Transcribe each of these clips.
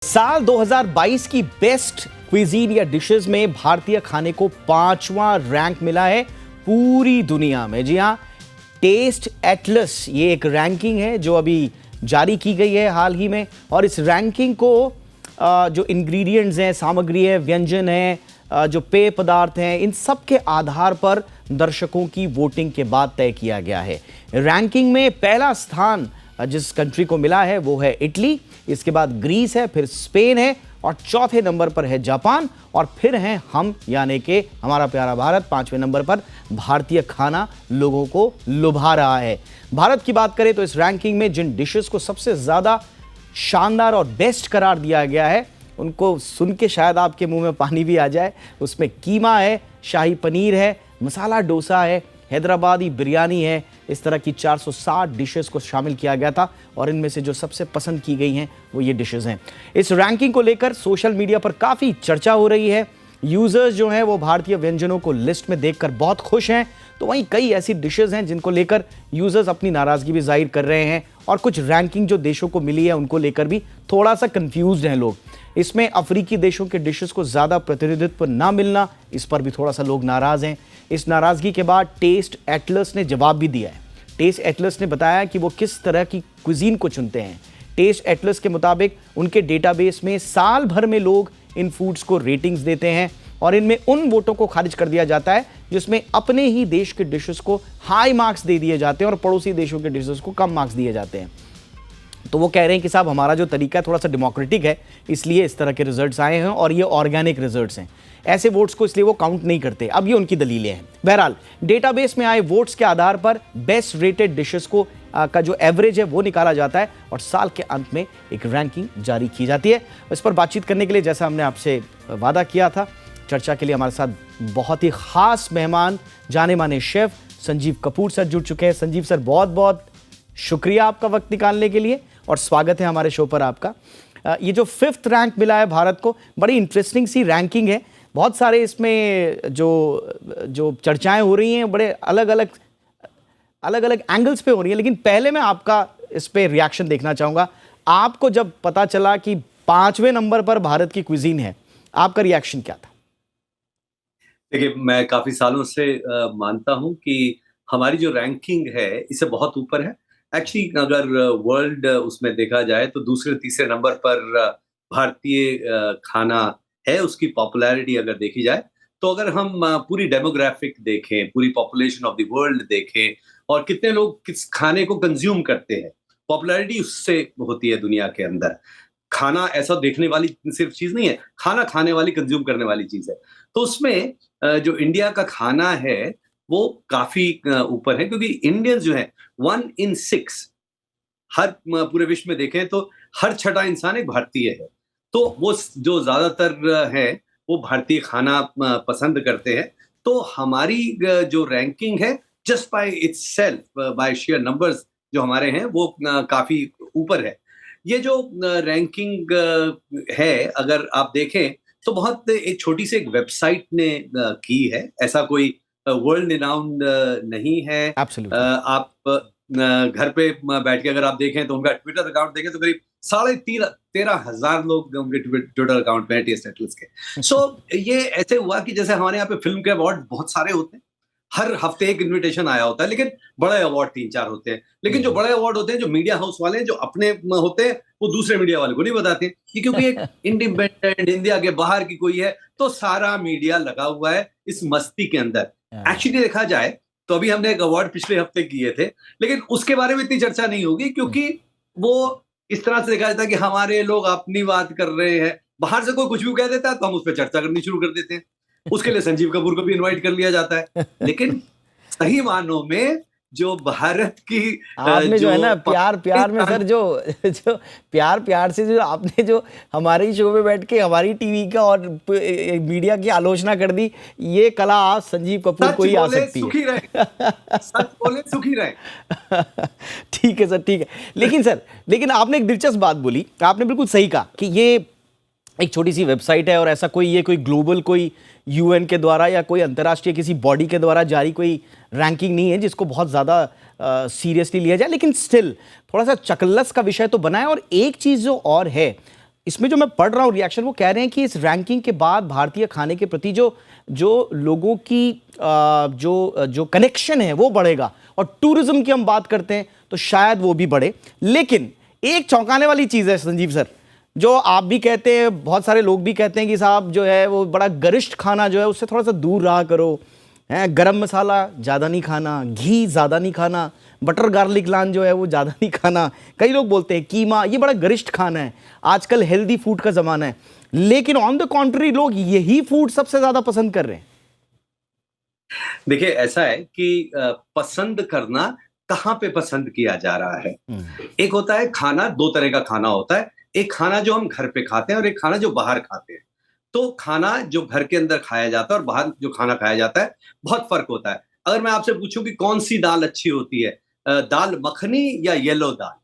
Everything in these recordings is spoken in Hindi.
साल 2022 की बेस्ट क्विजीन या डिशेस में भारतीय खाने को 5वां रैंक मिला है पूरी दुनिया में। जी हाँ, टेस्ट एटलस ये एक रैंकिंग है जो अभी जारी की गई है हाल ही में, और इस रैंकिंग को जो इंग्रेडिएंट्स हैं, सामग्री है, व्यंजन है, जो पेय पदार्थ हैं, इन सब के आधार पर दर्शकों की वोटिंग के बाद तय किया गया है। रैंकिंग में पहला स्थान जिस कंट्री को मिला है वो है इटली, इसके बाद ग्रीस है, फिर स्पेन है और चौथे नंबर पर है जापान, और फिर हैं हम यानी कि हमारा प्यारा भारत 5वें नंबर पर। भारतीय खाना लोगों को लुभा रहा है। भारत की बात करें तो इस रैंकिंग में जिन डिशेस को सबसे ज्यादा शानदार और बेस्ट करार दिया गया है, उनको सुन के शायद आपके मुंह में पानी भी आ जाए। उसमें कीमा है, शाही पनीर है, मसाला डोसा है, हैदराबादी बिरयानी है। इस तरह की 460 डिशेस को शामिल किया गया था और इनमें से जो सबसे पसंद की गई हैं वो ये डिशेस हैं। इस रैंकिंग को लेकर सोशल मीडिया पर काफ़ी चर्चा हो रही है। यूजर्स जो हैं वो भारतीय व्यंजनों को लिस्ट में देखकर बहुत खुश हैं, तो वहीं कई ऐसी डिशेस हैं जिनको लेकर यूजर्स अपनी नाराज़गी भी जाहिर कर रहे हैं, और कुछ रैंकिंग जो देशों को मिली है उनको लेकर भी थोड़ा सा कंफ्यूज्ड हैं लोग। इसमें अफ्रीकी देशों के डिशेस को ज़्यादा प्रतिनिधित्व ना मिलना, इस पर भी थोड़ा सा लोग नाराज़ हैं। इस नाराज़गी के बाद टेस्ट एटलस ने जवाब भी दिया है। टेस्ट एटलस ने बताया कि वो किस तरह की क्विजीन को चुनते हैं। टेस्ट एटलस के मुताबिक उनके डेटाबेस में साल भर में लोग इन फूड्स को रेटिंग्स देते हैं, और इनमें उन वोटों को खारिज कर दिया जाता है जिसमें अपने ही देश के डिशेस को हाई मार्क्स दे दिए जाते हैं और पड़ोसी देशों के डिशेस को कम मार्क्स दिए जाते हैं। तो वो कह रहे हैं कि साहब हमारा जो तरीका है थोड़ा सा डेमोक्रेटिक है, इसलिए इस तरह के रिजल्ट्स आए हैं और ये ऑर्गेनिक रिजल्ट्स हैं। ऐसे वोट्स को इसलिए वो काउंट नहीं करते। अब ये उनकी दलीलें हैं। बहरहाल डेटाबेस में आए वोट्स के आधार पर बेस्ट रेटेड डिशेस को का जो एवरेज है वो निकाला जाता है और साल के अंत में एक रैंकिंग जारी की जाती है। इस पर बातचीत करने के लिए, जैसा हमने आपसे वादा किया था, चर्चा के लिए हमारे साथ बहुत ही खास मेहमान, जाने माने शेफ संजीव कपूर सर जुड़ चुके हैं। संजीव सर, बहुत बहुत शुक्रिया आपका वक्त निकालने के लिए और स्वागत है हमारे शो पर आपका। ये जो 5th रैंक मिला है भारत को, बड़ी इंटरेस्टिंग सी रैंकिंग है। बहुत सारे इसमें जो चर्चाएं हो रही हैं, बड़े अलग अलग एंगल्स पे हो रही हैं, लेकिन पहले मैं आपका इस पे रिएक्शन देखना चाहूँगा। आपको जब पता चला कि 5वें नंबर पर भारत की क्विजीन है, आपका रिएक्शन क्या था? देखिए, मैं काफी सालों से मानता हूं कि हमारी जो रैंकिंग है इससे बहुत ऊपर है। एक्चुअली अगर वर्ल्ड उसमें देखा जाए तो दूसरे तीसरे नंबर पर भारतीय खाना है। उसकी पॉपुलैरिटी अगर देखी जाए तो अगर हम पूरी डेमोग्राफिक देखें, पूरी पॉपुलेशन ऑफ द वर्ल्ड देखें और कितने लोग किस खाने को कंज्यूम करते हैं, पॉपुलैरिटी उससे होती है दुनिया के अंदर। खाना ऐसा देखने वाली सिर्फ चीज नहीं है, खाना खाने वाली, कंज्यूम करने वाली चीज है। तो उसमें जो इंडिया का खाना है वो काफी ऊपर है, क्योंकि इंडियंस जो है 1 in 6 हर पूरे विश्व में देखें तो हर छठा इंसान एक भारतीय है। तो वो जो ज्यादातर है वो भारतीय खाना पसंद करते हैं। तो हमारी जो रैंकिंग है just by itself, by sheer numbers जो हमारे हैं वो काफी ऊपर है। ये जो रैंकिंग है अगर आप देखें तो बहुत एक छोटी सी एक वेबसाइट ने की है, ऐसा कोई वर्ल्ड रिनाउंड नहीं है। Absolutely. आप घर पे बैठ के अगर आप देखें तो उनका ट्विटर अकाउंट देखें तो करीब 13,500 लोग उनके ट्विटर अकाउंट पे हैं टेस्ट एटलस के। सो ये ऐसे हुआ कि जैसे हमारे यहाँ पे फिल्म के अवार्ड बहुत सारे होते हैं, हर हफ्ते एक इनविटेशन आया होता है, लेकिन बड़े अवार्ड 3-4 होते हैं। लेकिन जो बड़े अवार्ड होते हैं, जो मीडिया हाउस वाले हैं, जो अपने होते हैं, वो दूसरे मीडिया वाले को नहीं बताते कि क्योंकि एक इंडिपेंडेंट इंडिया के बाहर की कोई है तो सारा मीडिया लगा हुआ है इस मस्ती के अंदर। एक्चुअली देखा जाए तो अभी हमने एक अवार्ड पिछले हफ्ते किए थे, लेकिन उसके बारे में इतनी चर्चा नहीं होगी क्योंकि वो इस तरह से देखा जाता है कि हमारे लोग अपनी बात कर रहे हैं, बाहर से कोई कुछ भी कह देता है तो हम उस पर चर्चा करनी शुरू कर देते हैं। उसके लिए संजीव कपूर को भी इनवाइट कर लिया जाता है। लेकिन सही मानों में जो भारत की आपने जो है ना प्यार में सर, जो प्यार से जो आपने जो हमारे ही शो में बैठ के हमारी टीवी का और मीडिया की आलोचना कर दी, ये कला आप संजीव कपूर को ही आ सकती सुखी है। सच बोले सुखी रहे। ठीक है सर, ठीक है। लेकिन आपने एक दिलचस्प बात बोली, आपने बिल्कुल सही कहा कि ये एक छोटी सी वेबसाइट है और ऐसा कोई ग्लोबल कोई यूएन के द्वारा या कोई अंतर्राष्ट्रीय किसी बॉडी के द्वारा जारी कोई रैंकिंग नहीं है जिसको बहुत ज़्यादा सीरियसली लिया जाए। लेकिन स्टिल थोड़ा सा चकल्लस का विषय तो बना है। और एक चीज़ जो और है, इसमें जो मैं पढ़ रहा हूँ रिएक्शन, वो कह रहे हैं कि इस रैंकिंग के बाद भारतीय खाने के प्रति जो जो लोगों की जो कनेक्शन है वो बढ़ेगा, और टूरिज्म की हम बात करते हैं तो शायद वो भी बढ़े। लेकिन एक चौंकाने वाली चीज़ है संजीव सर, जो आप भी कहते हैं, बहुत सारे लोग भी कहते हैं कि साहब जो है वो बड़ा गरिष्ठ खाना जो है उससे थोड़ा सा दूर रहा करो, है गरम मसाला ज़्यादा नहीं खाना, घी ज़्यादा नहीं खाना, बटर गार्लिक नान जो है वो ज़्यादा नहीं खाना। कई लोग बोलते हैं कीमा ये बड़ा गरिष्ठ खाना है, आजकल हेल्दी फूड का ज़माना है, लेकिन ऑन द कॉन्ट्री लोग यही फूड सबसे ज़्यादा पसंद कर रहे हैं। देखिए, ऐसा है कि पसंद करना कहाँ पे पसंद किया जा रहा है। एक होता है खाना, दो तरह का खाना होता है, एक खाना जो हम घर पे खाते हैं और एक खाना जो बाहर खाते हैं। तो खाना जो घर के अंदर खाया जाता है और बाहर जो खाना खाया जाता है, बहुत फर्क होता है। अगर मैं आपसे पूछूं कि कौन सी दाल अच्छी होती है, दाल मखनी या येलो दाल,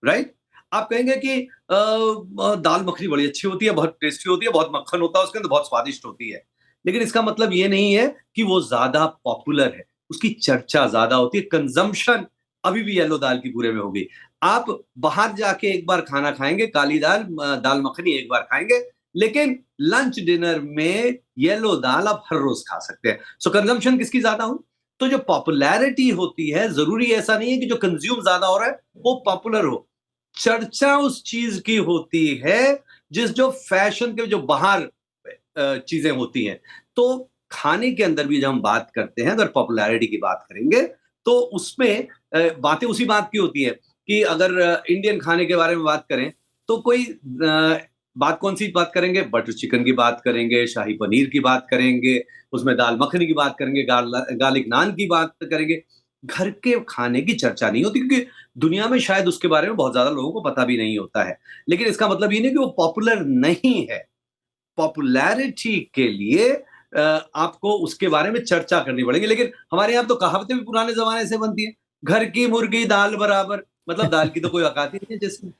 राइट? आप कहेंगे कि दाल मखनी बड़ी अच्छी होती है, बहुत टेस्टी होती है, बहुत मक्खन होता है उसके अंदर, बहुत स्वादिष्ट होती है। लेकिन इसका मतलब ये नहीं है कि वो ज्यादा पॉपुलर है, उसकी चर्चा ज्यादा होती है, कंजम्पशन अभी भी येलो दाल की पूरे में होगी। आप बाहर जाके एक बार खाना खाएंगे, काली दाल, दाल मखनी एक बार खाएंगे, लेकिन लंच डिनर में येलो दाल आप हर रोज खा सकते हैं। सो कंजम्पशन किसकी ज्यादा हो? तो जो पॉपुलैरिटी होती है, जरूरी ऐसा नहीं है कि जो कंज्यूम ज्यादा हो रहा है वो पॉपुलर हो। चर्चा उस चीज की होती है जो फैशन के जो बाहर चीजें होती हैं। तो खाने के अंदर भी जब हम बात करते हैं, अगर पॉपुलैरिटी की बात करेंगे तो उसमें बातें उसी बात की होती है कि अगर इंडियन खाने के बारे में बात करें तो कोई बात कौन सी बात करेंगे? बटर चिकन की बात करेंगे, शाही पनीर की बात करेंगे, उसमें दाल मखनी की बात करेंगे, गार्लिक नान की बात करेंगे। घर के खाने की चर्चा नहीं होती, क्योंकि दुनिया में शायद उसके बारे में बहुत ज्यादा लोगों को पता भी नहीं होता है। लेकिन इसका मतलब ये नहीं कि वो पॉपुलर नहीं है। पॉपुलैरिटी के लिए आपको उसके बारे में चर्चा करनी पड़ेगी। लेकिन हमारे यहाँ तो कहावतें भी पुराने जमाने से बनती हैं, घर की मुर्गी दाल बराबर, मतलब दाल की तो कोई औकात ही नहीं है जिसमें,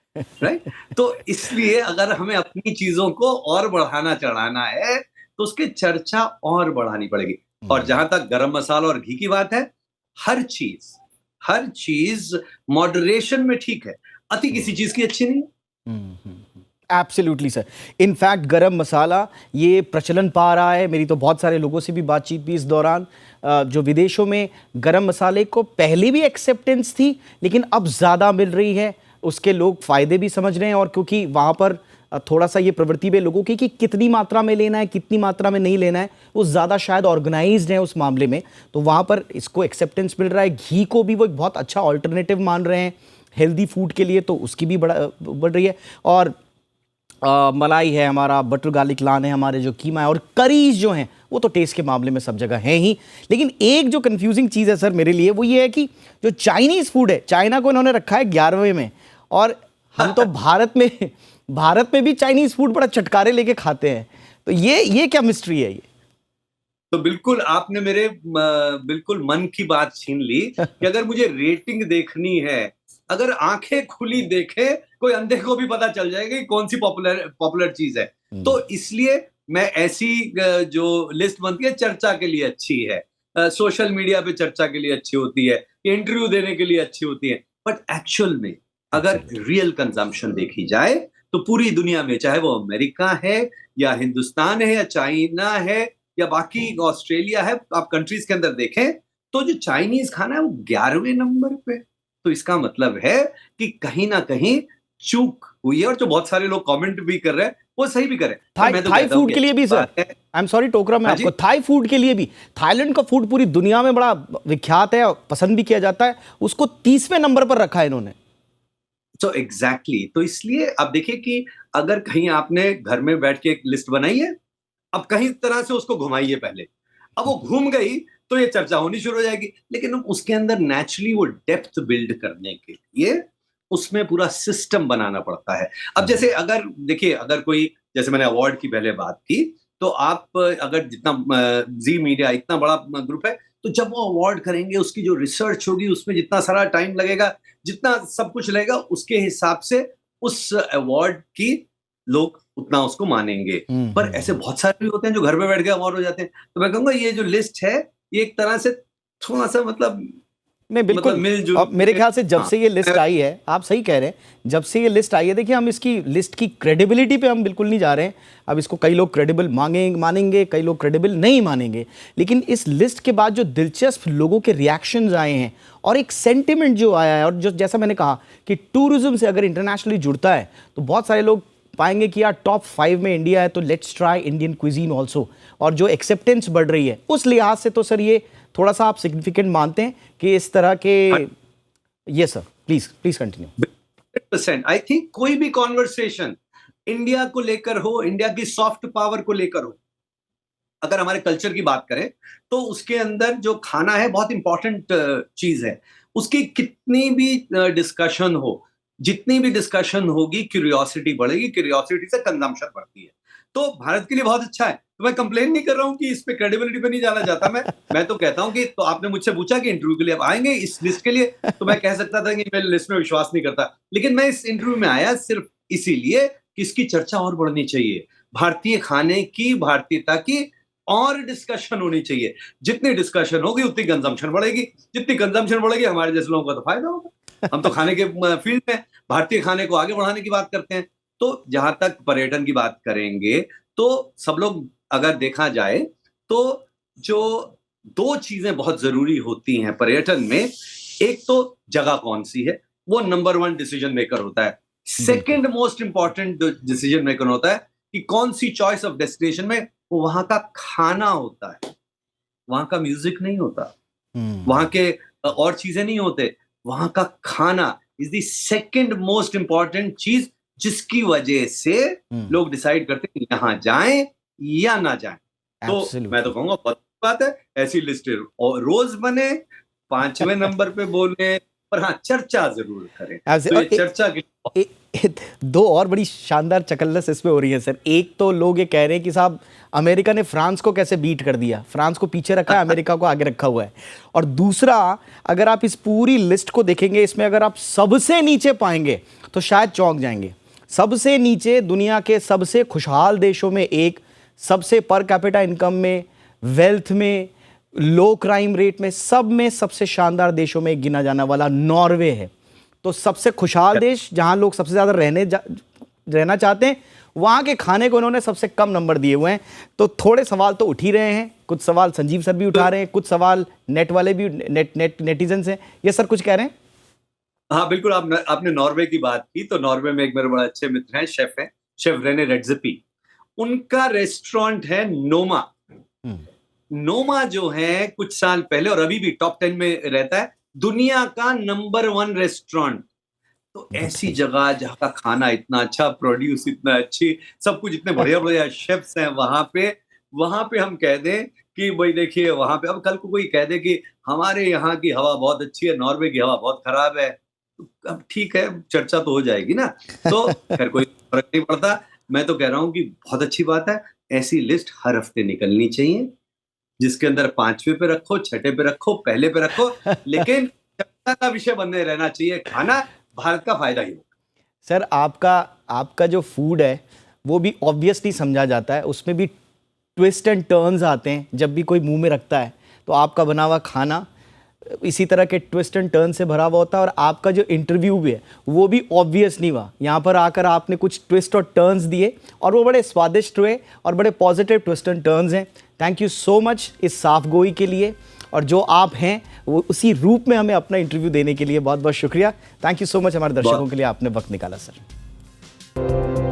राइट? तो इसलिए अगर हमें अपनी चीजों को और बढ़ाना चढ़ाना है तो उसकी चर्चा और बढ़ानी पड़ेगी। और जहां तक गरम मसाला और घी की बात है, हर चीज हर चीज मॉडरेशन में ठीक है, अति किसी चीज की अच्छी नहीं है। Absolutely sir. इनफैक्ट गरम मसाला ये प्रचलन पा रहा है, मेरी तो बहुत सारे लोगों से भी बातचीत भी इस दौरान, जो विदेशों में गरम मसाले को पहले भी एक्सेप्टेंस थी लेकिन अब ज़्यादा मिल रही है, उसके लोग फ़ायदे भी समझ रहे हैं, और क्योंकि वहाँ पर थोड़ा सा ये प्रवृत्ति भी लोगों की कि कितनी मात्रा में लेना है कितनी मात्रा में नहीं लेना है, वो ज़्यादा शायद ऑर्गेनाइज्ड है उस मामले में, तो वहाँ पर इसको एक्सेप्टेंस मिल रहा है। घी को भी वो एक बहुत अच्छा ऑल्टरनेटिव मान रहे हैं हेल्दी फूड के लिए, तो उसकी भी बढ़ रही है। और मलाई है हमारा, बटर गार्लिक नान है हमारे, जो कीमा है, और करीज जो हैं वो तो टेस्ट के मामले में सब जगह हैं ही। लेकिन एक जो कंफ्यूजिंग चीज़ है सर मेरे लिए, वो ये है कि जो चाइनीज़ फूड है, चाइना को इन्होंने रखा है 11वें में, और हम तो भारत में भी चाइनीज़ फूड बड़ा चटकारे लेके खाते हैं, तो ये क्या मिस्ट्री है ये? तो बिल्कुल आपने मेरे बिल्कुल मन की बात छीन ली कि अगर मुझे रेटिंग देखनी है, अगर आंखें खुली देखे, कोई अंधे को भी पता चल जाएगा कि कौन सी पॉपुलर पॉपुलर चीज है। तो इसलिए मैं ऐसी जो लिस्ट बनती है चर्चा के लिए अच्छी है, सोशल मीडिया पे चर्चा के लिए अच्छी होती है, इंटरव्यू देने के लिए अच्छी होती है, बट एक्चुअल में अगर रियल कंजम्पशन देखी जाए तो पूरी दुनिया में, चाहे वो अमेरिका है या हिंदुस्तान है या चाइना है या बाकी ऑस्ट्रेलिया है, आप कंट्रीज के अंदर देखें तो जो चाइनीज खाना है वो 11वें नंबर पे। तो इसका मतलब है कि कहीं ना कहीं चूक हुई है, और जो बहुत सारे लोग कमेंट भी कर रहे हैं वो सही भी करें। थाई फूड के लिए भी सर, आई एम सॉरी टोकरा मैं आपको, थाई फूड के लिए भी, थाईलैंड का फूड पूरी दुनिया में बड़ा विख्यात है, पसंद भी किया जाता है, उसको 30वें नंबर पर रखा है इन्होंने। तो एग्जैक्टली, तो इसलिए अब देखिए कि अगर कहीं आपने घर में बैठ के एक लिस्ट बनाई है, अब कहीं तरह से उसको घुमाइए पहले, अब वो घूम गई तो ये चर्चा होनी शुरू हो जाएगी। लेकिन उसके अंदर नेचुरली वो डेप्थ बिल्ड करने के लिए उसमें पूरा सिस्टम बनाना पड़ता है। अब जैसे अगर देखिए, अगर कोई, जैसे मैंने अवार्ड की पहले बात की, तो आप अगर जितना जी मीडिया इतना बड़ा ग्रुप है, तो जब वो अवार्ड करेंगे उसकी जो रिसर्च होगी उसमें जितना सारा टाइम लगेगा, जितना सब कुछ लगेगा, उसके हिसाब से उस अवार्ड की लोग उतना उसको मानेंगे। पर ऐसे बहुत सारे भी होते हैं जो घर में बैठ के अवार्ड हो जाते हैं। तो मैं कहूंगा ये जो लिस्ट है, ये एक तरह से थोड़ा सा मतलब नहीं बिल्कुल, मिलजुल अब मेरे ख्याल से जब हाँ, से ये लिस्ट आई है, आप सही कह रहे हैं, जब से ये लिस्ट आई है, देखिए हम इसकी लिस्ट की क्रेडिबिलिटी पे हम बिल्कुल नहीं जा रहे हैं। अब इसको कई लोग क्रेडिबल मानेंगे, कई लोग क्रेडिबल नहीं मानेंगे, लेकिन इस लिस्ट के बाद जो दिलचस्प लोगों के रिएक्शंस आए हैं और एक सेंटिमेंट जो आया है, और जो जैसा मैंने कहा कि टूरिज्म से अगर इंटरनेशनली जुड़ता है तो बहुत सारे लोग पाएंगे कि यार टॉप 5 में इंडिया है तो let's try Indian cuisine also, और जो एक्सेप्टेंस बढ़ रही है उस लिहाज से तो सर ये थोड़ा सा आप सिग्निफिकेंट मानते हैं कि इस तरह के। ये sir please please continue. 100% I think कोई भी कॉन्वर्सेशन इंडिया को लेकर हो, इंडिया की सॉफ्ट पावर को लेकर हो, अगर हमारे कल्चर की बात करें तो उसके अंदर जो खाना है बहुत इंपॉर्टेंट चीज है। उसकी कितनी भी डिस्कशन हो, जितनी भी डिस्कशन होगी, क्यूरियोसिटी बढ़ेगी, क्यूरियोसिटी से कंजम्पशन बढ़ती है। तो भारत के लिए बहुत अच्छा है। तो मैं कंप्लेन नहीं कर रहा हूं कि इस पे क्रेडिबिलिटी पे नहीं जाना चाहता मैं तो कहता हूं कि तो आपने मुझसे पूछा कि इंटरव्यू के लिए आप आएंगे इस लिस्ट के लिए, तो मैं कह सकता था कि मैं लिस्ट में विश्वास नहीं करता, लेकिन मैं इस इंटरव्यू में आया सिर्फ इसीलिए कि इसकी चर्चा और बढ़नी चाहिए, भारतीय खाने की, भारतीयता की और डिस्कशन होनी चाहिए। जितनी डिस्कशन होगी उतनी कंजम्पशन बढ़ेगी, जितनी कंजम्पशन बढ़ेगी हमारे जैसे लोगों का तो फायदा होगा। हम तो खाने के फील्ड में भारतीय खाने को आगे बढ़ाने की बात करते हैं। तो जहां तक पर्यटन की बात करेंगे तो सब लोग अगर देखा जाए तो जो 2 चीजें बहुत जरूरी होती हैं पर्यटन में, एक तो जगह कौन सी है, वो नंबर 1 डिसीजन मेकर होता है। Second most important decision maker होता है कि कौन सी चॉइस ऑफ डेस्टिनेशन में, वो वहां का खाना होता है, वहां का म्यूजिक नहीं होता, वहां के और चीजें नहीं होते, वहां का खाना is the second most important चीज, जिसकी वजह से लोग डिसाइड करते हैं यहां जाएं या ना जाएं। तो मैं तो कहूंगा बहुत बात है, ऐसी लिस्ट रोज बने, 5वें नंबर पे बोले, पर हाँ चर्चा जरूर करें। तो ये चर्चा की 2 और बड़ी शानदार चकल्लस इसमें हो रही है सर। एक तो लोग ये कह रहे हैं कि साहब अमेरिका ने फ्रांस को कैसे बीट कर दिया, फ्रांस को पीछे रखा है, अमेरिका को आगे रखा हुआ है। और दूसरा, अगर आप इस पूरी लिस्ट को देखेंगे, इसमें अगर आप सबसे नीचे पाएंगे तो शायद चौंक जाएंगे। सबसे नीचे दुनिया के सबसे खुशहाल देशों में एक, सबसे पर कैपिटा इनकम में, वेल्थ में, लो क्राइम रेट में, सब में सबसे शानदार देशों में गिना जाने वाला नॉर्वे है। तो सबसे खुशहाल देश जहां लोग सबसे ज्यादा रहना चाहते हैं, वहां के खाने को उन्होंने सबसे कम नंबर दिए हुए हैं। तो थोड़े सवाल तो उठ ही रहे हैं, कुछ सवाल संजीव सर भी उठा रहे हैं, कुछ सवाल नेट वाले भी, नेटिजन्स हैं। ये सर कुछ कह रहे हैं? हाँ बिल्कुल, आपने नॉर्वे की बात की, तो नॉर्वे में एक मेरे बड़े अच्छे मित्र हैं, शेफ रेने रेडजेपी। उनका रेस्टोरेंट है नोमा। नोमा जो है कुछ साल पहले और अभी भी टॉप 10 में रहता है, दुनिया का नंबर 1 रेस्टोरेंट। तो ऐसी जगह जहाँ का खाना इतना अच्छा, प्रोड्यूस इतना अच्छी, सब कुछ इतने बढ़िया बढ़िया शेफ्स हैं वहां पे हम कह दें कि भाई देखिए वहां पे, अब कल को कोई कह दे कि हमारे यहाँ की हवा बहुत अच्छी है, नॉर्वे की हवा बहुत खराब है, तो अब ठीक है, चर्चा तो हो जाएगी ना। तो खैर कोई फर्क नहीं पड़ता। मैं तो कह रहा हूँ कि बहुत अच्छी बात है, ऐसी लिस्ट हर हफ्ते निकलनी चाहिए, जिसके अंदर 5वें पे रखो, 6ठे पे रखो, पहले पे रखो, लेकिन चर्चा का विषय बने रहना चाहिए, खाना भारत का फायदा ही हो। सर आपका जो फूड है वो भी ऑब्वियसली समझा जाता है, उसमें भी ट्विस्ट एंड टर्न्स आते हैं जब भी कोई मुंह में रखता है, तो आपका बना हुआ खाना इसी तरह के ट्विस्ट एंड टर्न से भरा हुआ होता है। और आपका जो इंटरव्यू भी है वो भी ऑब्वियस नहीं हुआ, यहाँ पर आकर आपने कुछ ट्विस्ट और टर्न्स दिए और वो बड़े स्वादिष्ट हुए और बड़े पॉजिटिव ट्विस्ट एंड टर्न्स हैं। थैंक यू सो मच इस साफ गोई के लिए, और जो आप हैं वो उसी रूप में हमें अपना इंटरव्यू देने के लिए बहुत बहुत शुक्रिया। थैंक यू सो मच, हमारे दर्शकों के लिए आपने वक्त निकाला सर।